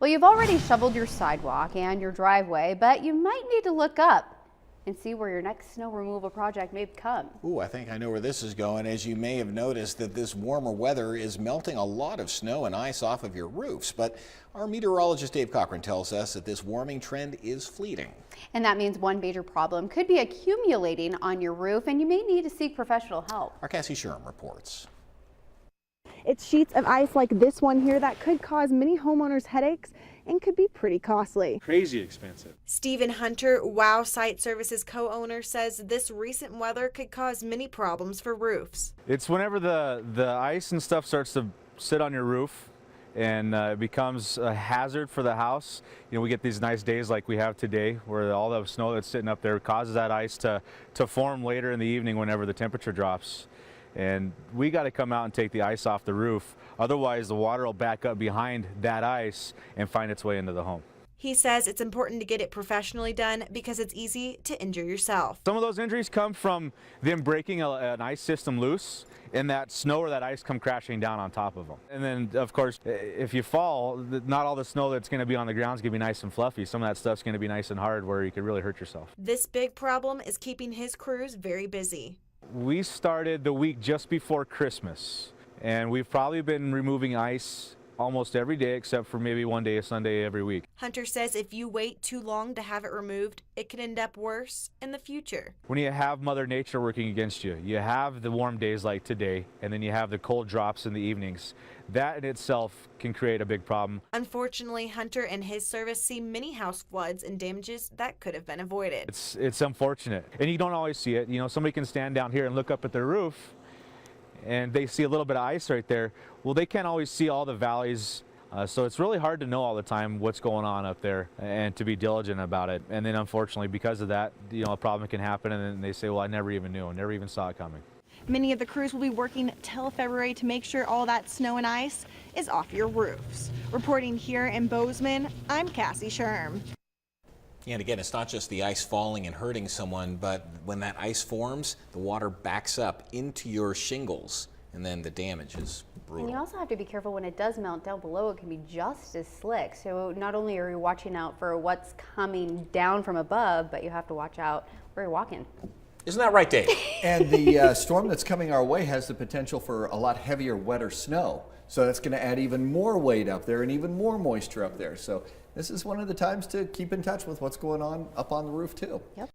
Well, you've already shoveled your sidewalk and your driveway, but you might need to look up and see where your next snow removal project may come. Ooh, I think I know where this is going. As you may have noticed that this warmer weather is melting a lot of snow and ice off of your roofs. But our meteorologist Dave Cochran tells us that this warming trend is fleeting. And that means one major problem could be accumulating on your roof, and you may need to seek professional help. Our Cassie Sherm reports. It's sheets of ice like this one here that could cause many homeowners headaches and could be pretty costly. Crazy expensive. Stephen Hunter, WOW Site Services co-owner, says this recent weather could cause many problems for roofs. It's whenever the ice and stuff starts to sit on your roof and it becomes a hazard for the house. You know, we get these nice days like we have today where all the snow that's sitting up there causes that ice to form later in the evening whenever the temperature drops. And we got to come out and take the ice off the roof. Otherwise, the water will back up behind that ice and find its way into the home. He says it's important to get it professionally done because it's easy to injure yourself. Some of those injuries come from them breaking an ice system loose and that snow or that ice come crashing down on top of them. And then, of course, if you fall, not all the snow that's going to be on the ground is going to be nice and fluffy. Some of that stuff's going to be nice and hard where you could really hurt yourself. This big problem is keeping his crews very busy. We started the week just before Christmas, and we've probably been removing ice almost every day except for maybe one day, a Sunday every week. Hunter says if you wait too long to have it removed, it could end up worse in the future. When you have Mother Nature working against you, you have the warm days like today, and then you have the cold drops in the evenings. That in itself can create a big problem. Unfortunately, Hunter and his service see many house floods and damages that could have been avoided. It's unfortunate, and you don't always see it. You know, somebody can stand down here and look up at their roof and they see a little bit of ice right there. Well, they can't always see all the valleys, so it's really hard to know all the time what's going on up there and to be diligent about it. And then unfortunately, because of that, you know, a problem can happen and then they say, well, I never even knew, I never even saw it coming. Many of the crews will be working till February to make sure all that snow and ice is off your roofs. Reporting here in Bozeman, I'm Cassie Sherm. And again, it's not just the ice falling and hurting someone, but when that ice forms, the water backs up into your shingles, and then the damage is brutal. And you also have to be careful when it does melt down below. It can be just as slick. So not only are you watching out for what's coming down from above, but you have to watch out where you're walking. Isn't that right, Dave? And the storm that's coming our way has the potential for a lot heavier, wetter snow. So that's going to add even more weight up there and even more moisture up there. So this is one of the times to keep in touch with what's going on up on the roof too. Yep.